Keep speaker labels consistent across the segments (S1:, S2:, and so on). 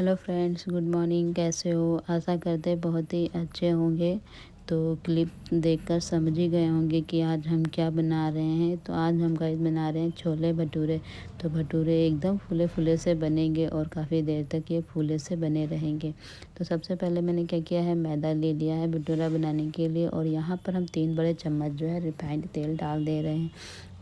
S1: Hello friends, good morning. कैसे हो? आशा करते बहुत ही अच्छे होंगे। तो क्लिप देखकर समझ ही गए होंगे कि आज हम क्या बना रहे हैं। तो आज हम गाइस बना रहे हैं छोले भटूरे। तो भटूरे एकदम फूले फूले से बनेंगे और काफ़ी देर तक ये फूले से बने रहेंगे। तो सबसे पहले मैंने क्या किया है, मैदा ले लिया है भटूरा बनाने के लिए। और यहाँ पर हम 3 बड़े चम्मच जो है रिफाइंड तेल डाल दे रहे हैं।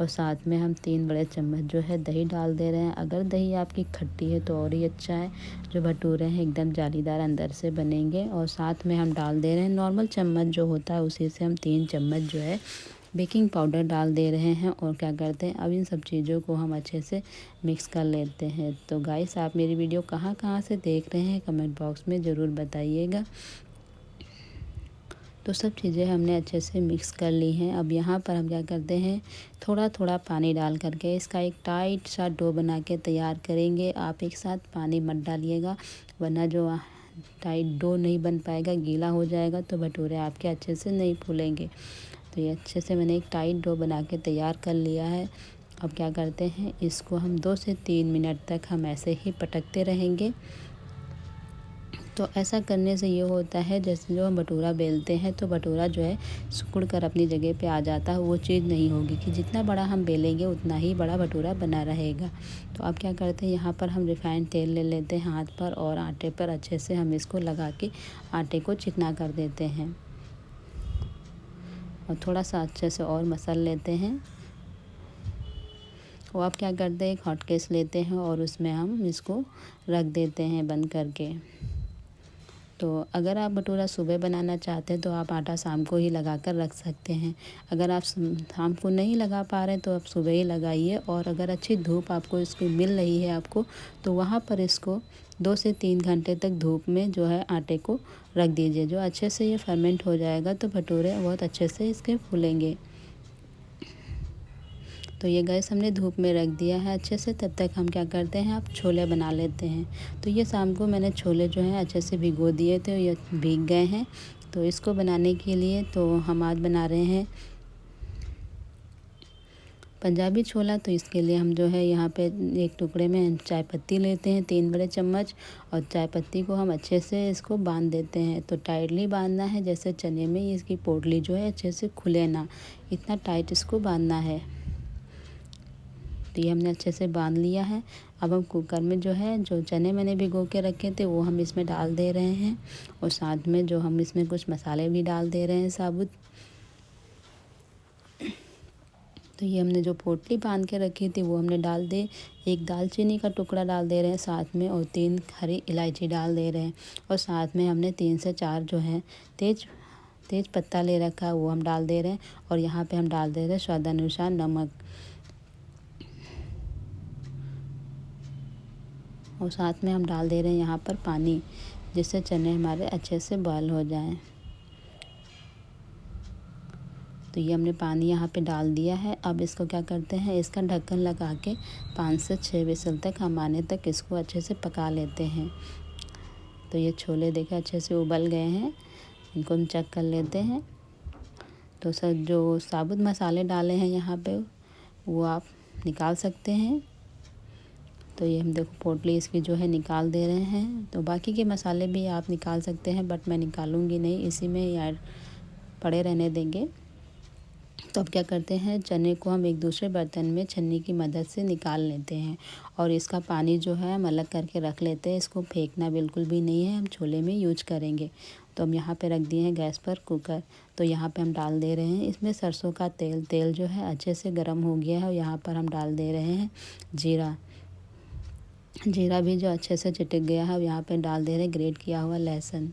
S1: और साथ में हम 3 बड़े चम्मच जो है दही डाल दे रहे हैं। अगर दही आपकी खट्टी है तो और ही अच्छा है। जो भटूरे हैं एकदम जालीदार अंदर से बनेंगे। और साथ में हम डाल दे रहे हैं नॉर्मल चम्मच जो होता है उसी से हम 3 चम्मच जो है बेकिंग पाउडर डाल दे रहे हैं। और क्या करते हैं, अब इन सब चीज़ों को हम अच्छे से मिक्स कर लेते हैं। तो गाइस, आप मेरी वीडियो कहाँ कहाँ से देख रहे हैं कमेंट बॉक्स में ज़रूर बताइएगा। तो सब चीज़ें हमने अच्छे से मिक्स कर ली हैं। अब यहाँ पर हम क्या करते हैं, थोड़ा थोड़ा पानी डाल करके इसका एक टाइट सा डो बना के तैयार करेंगे। आप एक साथ पानी मत डालिएगा, वरना जो टाइट डो नहीं बन पाएगा, गीला हो जाएगा तो भटूरे आपके अच्छे से नहीं फूलेंगे। तो ये अच्छे से मैंने एक टाइट डो बना के तैयार कर लिया है। अब क्या करते हैं, इसको हम 2 से 3 मिनट तक हम ऐसे ही पटकते रहेंगे। तो ऐसा करने से ये होता है, जैसे जो हम भटूरा बेलते हैं तो भटूरा जो है सिकुड़ कर अपनी जगह पे आ जाता है। वो चीज़ नहीं होगी कि जितना बड़ा हम बेलेंगे उतना ही बड़ा भटूरा बना रहेगा। तो अब क्या करते हैं, यहाँ पर हम रिफाइंड तेल ले लेते हैं हाथ पर और आटे पर अच्छे से हम इसको लगा के आटे को चिकना कर देते हैं। और थोड़ा सा अच्छे से और मसल लेते हैं। और अब क्या करते हैं, एक हॉटकेस लेते हैं और उसमें हम इसको रख देते हैं बंद करके। तो अगर आप भटूरा सुबह बनाना चाहते हैं तो आप आटा शाम को ही लगा कर रख सकते हैं। अगर आप शाम को नहीं लगा पा रहे हैं तो आप सुबह ही लगाइए। और अगर अच्छी धूप आपको इसकी मिल रही है आपको, तो वहाँ पर इसको 2 से 3 घंटे तक धूप में जो है आटे को रख दीजिए। जो अच्छे से ये फर्मेंट हो जाएगा तो भटूरे बहुत अच्छे से इसके फूलेंगे। तो ये गैस हमने धूप में रख दिया है अच्छे से। तब तक हम क्या करते हैं, अब छोले बना लेते हैं। तो ये शाम को मैंने छोले जो हैं अच्छे से भिगो दिए थे, ये भीग गए हैं। तो इसको बनाने के लिए तो हम आज बना रहे हैं पंजाबी छोला। तो इसके लिए हम जो है यहाँ पे एक टुकड़े में चाय पत्ती लेते हैं 3 बड़े चम्मच। और चाय पत्ती को हम अच्छे से इसको बांध देते हैं। तो टाइटली बांधना है, जैसे चने में इसकी पोटली जो है अच्छे से खुले ना, इतना टाइट इसको बांधना है। तो ये हमने अच्छे से बांध लिया है। अब हम कुकर में जो है जो चने मैंने भिगो के रखे थे वो हम इसमें डाल दे रहे हैं। और साथ में जो हम इसमें कुछ मसाले भी डाल दे रहे हैं साबुत। तो ये हमने जो पोटली बांध के रखी थी वो हमने डाल दे। एक दालचीनी का टुकड़ा डाल दे रहे हैं साथ में, और 3 हरी इलायची डाल दे रहे हैं। और साथ में हमने 3 से 4 जो है तेज पत्ता ले रखा है वो हम डाल दे रहे हैं। और यहाँ पे हम डाल दे रहे हैं स्वादानुसार नमक। और साथ में हम डाल दे रहे हैं यहाँ पर पानी, जिससे चने हमारे अच्छे से बॉयल हो जाएं। तो ये हमने पानी यहाँ पे डाल दिया है। अब इसको क्या करते हैं, इसका ढक्कन लगा के 5 से 6 विसल तक हम आने तक इसको अच्छे से पका लेते हैं। तो ये छोले देखे अच्छे से उबल गए हैं, इनको हम चेक कर लेते हैं। तो सब जो साबुत मसाले डाले हैं यहाँ पे वो आप निकाल सकते हैं। तो ये हम देखो पोटली इसकी जो है निकाल दे रहे हैं। तो बाकी के मसाले भी आप निकाल सकते हैं, बट मैं निकालूंगी नहीं, इसी में यार पड़े रहने देंगे। तो अब क्या करते हैं, चने को हम एक दूसरे बर्तन में छन्नी की मदद से निकाल लेते हैं। और इसका पानी जो है हम अलग करके रख लेते हैं। इसको फेंकना बिल्कुल भी नहीं है, हम छोले में यूज करेंगे। तो हम यहाँ पे रख दिए हैं गैस पर कुकर। तो यहाँ पे हम डाल दे रहे हैं इसमें सरसों का तेल। तेल जो है अच्छे से गर्म हो गया है। और यहाँ पर हम डाल दे रहे हैं जीरा। जीरा भी जो अच्छे से चिटक गया है, यहाँ पे डाल दे रहे हैं ग्रेट किया हुआ लहसुन।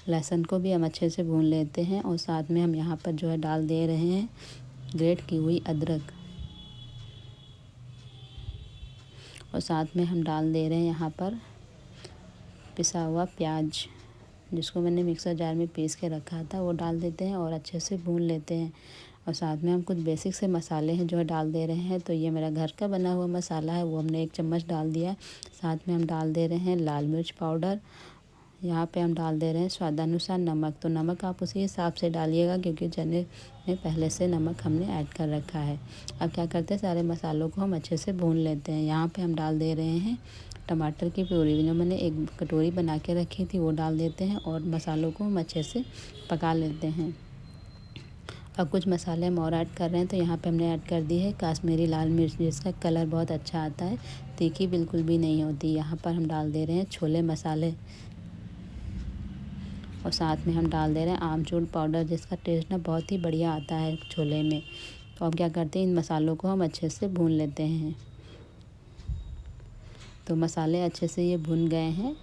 S1: लहसुन को भी हम अच्छे से भून लेते हैं। और साथ में हम यहाँ पर जो है डाल दे रहे हैं ग्रेट की हुई अदरक। और साथ में हम डाल दे रहे हैं यहाँ पर पिसा हुआ प्याज, जिसको मैंने मिक्सर जार में पीस के रखा था, वो डाल देते हैं और अच्छे से भून लेते हैं। और साथ में हम कुछ बेसिक से मसाले हैं जो है डाल दे रहे हैं। तो ये मेरा घर का बना हुआ मसाला है, वो हमने 1 चम्मच डाल दिया। साथ में हम डाल दे रहे हैं लाल मिर्च पाउडर। यहाँ पे हम डाल दे रहे हैं स्वादानुसार नमक। तो नमक आप उसी हिसाब से डालिएगा, क्योंकि चने में पहले से नमक हमने ऐड कर रखा है। अब क्या करते हैं, सारे मसालों को हम अच्छे से भून लेते हैं। यहाँ पे हम डाल दे रहे हैं टमाटर की प्यूरी जो मैंने एक कटोरी बना के रखी थी वो डाल देते हैं और मसालों को हम अच्छे से पका लेते हैं। अब कुछ मसाले हम और ऐड कर रहे हैं। तो यहाँ पे हमने ऐड कर दी है काश्मीरी लाल मिर्च, जिसका कलर बहुत अच्छा आता है, तीखी बिल्कुल भी नहीं होती। यहाँ पर हम डाल दे रहे हैं छोले मसाले और साथ में हम डाल दे रहे हैं आमचूर पाउडर, जिसका टेस्ट ना बहुत ही बढ़िया आता है छोले में। तो अब क्या करते हैं, इन मसालों को हम अच्छे से भून लेते हैं। तो मसाले अच्छे से ये भुन गए हैं।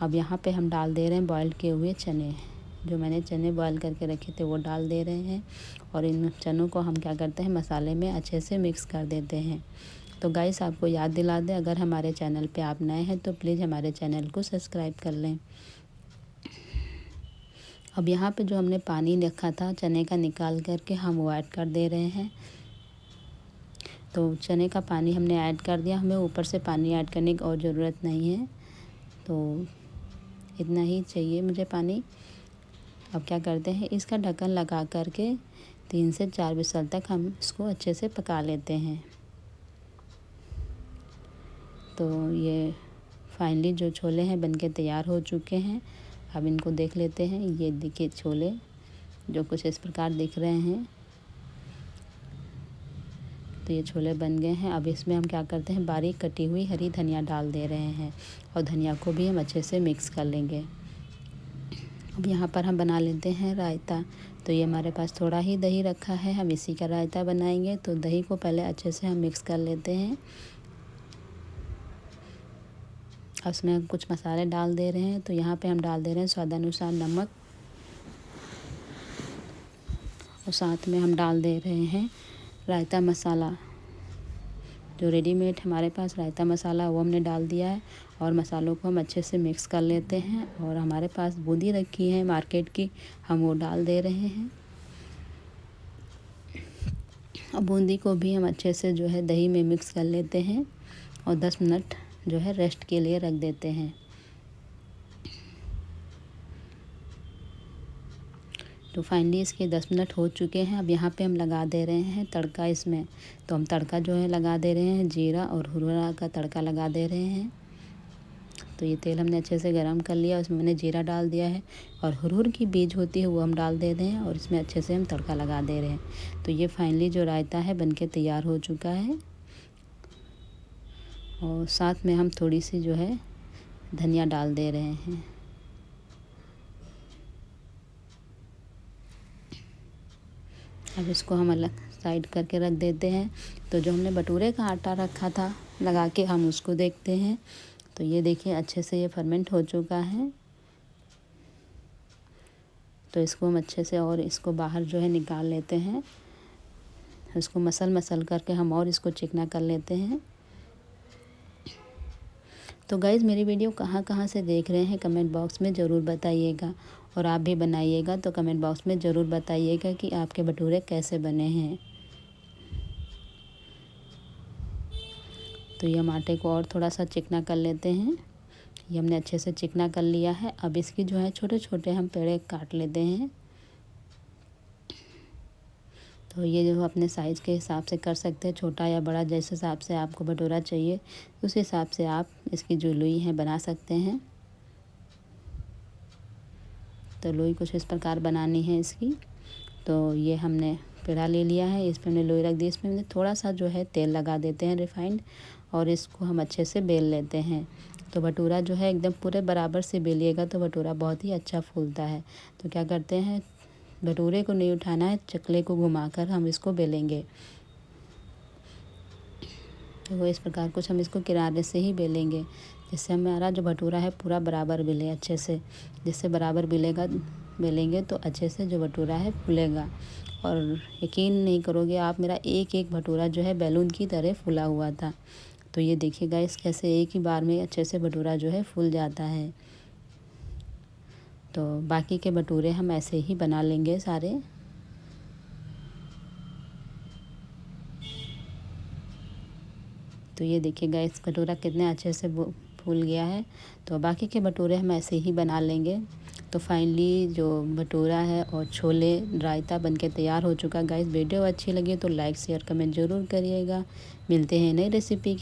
S1: अब यहाँ पे हम डाल दे रहे हैं बॉयल किए हुए चने, जो मैंने चने बॉयल करके रखे थे वो डाल दे रहे हैं। और इन चनों को हम क्या करते हैं, मसाले में अच्छे से मिक्स कर देते हैं। तो गाइस आपको याद दिला दें, अगर हमारे चैनल पे आप नए हैं तो प्लीज़ हमारे चैनल को सब्सक्राइब कर लें। अब यहाँ पे जो हमने पानी रखा था चने का निकाल करके हम वो ऐड कर दे रहे हैं। तो चने का पानी हमने ऐड कर दिया, हमें ऊपर से पानी ऐड करने की और ज़रूरत नहीं है। तो इतना ही चाहिए मुझे पानी। अब क्या करते हैं, इसका ढक्कन लगा करके 3 से 4 विसल तक हम इसको अच्छे से पका लेते हैं। तो ये फाइनली जो छोले हैं बनके तैयार हो चुके हैं। अब इनको देख लेते हैं। ये देखिए छोले जो कुछ इस प्रकार दिख रहे हैं। तो ये छोले बन गए हैं। अब इसमें हम क्या करते हैं, बारीक कटी हुई हरी धनिया डाल दे रहे हैं और धनिया को भी हम अच्छे से मिक्स कर लेंगे। अब यहाँ पर हम बना लेते हैं रायता। तो ये हमारे पास थोड़ा ही दही रखा है, हम इसी का रायता बनाएंगे। तो दही को पहले अच्छे से हम मिक्स कर लेते हैं। अब इसमें हम कुछ मसाले डाल दे रहे हैं। तो यहाँ पे हम डाल दे रहे हैं स्वादानुसार नमक और साथ में हम डाल दे रहे हैं रायता मसाला, जो रेडीमेड हमारे पास रायता मसाला वो हमने डाल दिया है। और मसालों को हम अच्छे से मिक्स कर लेते हैं। और हमारे पास बूंदी रखी है मार्केट की, हम वो डाल दे रहे हैं। और बूंदी को भी हम अच्छे से जो है दही में मिक्स कर लेते हैं और 10 मिनट जो है रेस्ट के लिए रख देते हैं। तो फाइनली इसके 10 मिनट हो चुके हैं। अब यहाँ पे हम लगा दे रहे हैं तड़का इसमें। तो हम तड़का जो है लगा दे रहे हैं, जीरा और हुरहुरा का तड़का लगा दे रहे हैं। तो ये तेल हमने अच्छे से गरम कर लिया, उसमें मैंने जीरा डाल दिया है और हुरहुर की बीज होती है वो हम डाल दे रहे हैं और इसमें अच्छे से हम तड़का लगा दे रहे हैं। तो ये फाइनली जो रायता है बनके तैयार हो चुका है। और साथ में हम थोड़ी सी जो है धनिया डाल दे रहे हैं। अब इसको हम अलग साइड करके रख देते हैं। तो जो हमने भटूरे का आटा रखा था लगा के, हम उसको देखते हैं। तो ये देखिए अच्छे से ये फर्मेंट हो चुका है। तो इसको हम अच्छे से और इसको बाहर जो है निकाल लेते हैं। इसको मसल करके हम और इसको चिकना कर लेते हैं। तो गाइज़ मेरी वीडियो कहाँ कहाँ से देख रहे हैं कमेंट बॉक्स में ज़रूर बताइएगा। और आप भी बनाइएगा तो कमेंट बॉक्स में ज़रूर बताइएगा कि आपके भटूरे कैसे बने हैं। तो ये हम आटे को और थोड़ा सा चिकना कर लेते हैं। ये हमने अच्छे से चिकना कर लिया है। अब इसकी जो है छोटे छोटे हम पेड़े काट लेते हैं। तो ये जो अपने साइज़ के हिसाब से कर सकते हैं, छोटा या बड़ा, जिस हिसाब से आपको भटूरा चाहिए उस हिसाब से आप इसकी जो लोई है बना सकते हैं। तो लोई कुछ इस प्रकार बनानी है इसकी। तो ये हमने पेड़ा ले लिया है, इस पर हमने लोई रख दी। इसमें हमने थोड़ा सा जो है तेल लगा देते हैं रिफाइंड और इसको हम अच्छे से बेल लेते हैं। तो भटूरा जो है एकदम पूरे बराबर से बेलिएगा तो भटूरा बहुत ही अच्छा फूलता है। तो क्या करते हैं, भटूरे को नहीं उठाना है, चकले को घुमाकर हम इसको बेलेंगे। तो वो इस प्रकार कुछ हम इसको किनारे से ही बेलेंगे, जिससे हमारा जो भटूरा है पूरा बराबर बेले अच्छे से। जिससे बराबर बेलेंगे तो अच्छे से जो भटूरा है फूलेगा। और यकीन नहीं करोगे आप, मेरा एक एक भटूरा जो है बैलून की तरह फूला हुआ था। तो ये देखिएगा इस कैसे एक ही बार में अच्छे से भटूरा जो है फूल जाता है। तो बाकी के भटूरे हम ऐसे ही बना लेंगे सारे। तो ये देखिएगा इस भटूरा कितने अच्छे से फूल गया है। तो बाकी के भटूरे हम ऐसे ही बना लेंगे। तो फाइनली जो भटूरा है और छोले रायता बनके तैयार हो चुका। गाइस वीडियो अच्छी लगी तो लाइक शेयर कमेंट ज़रूर करिएगा। मिलते हैं नई रेसिपी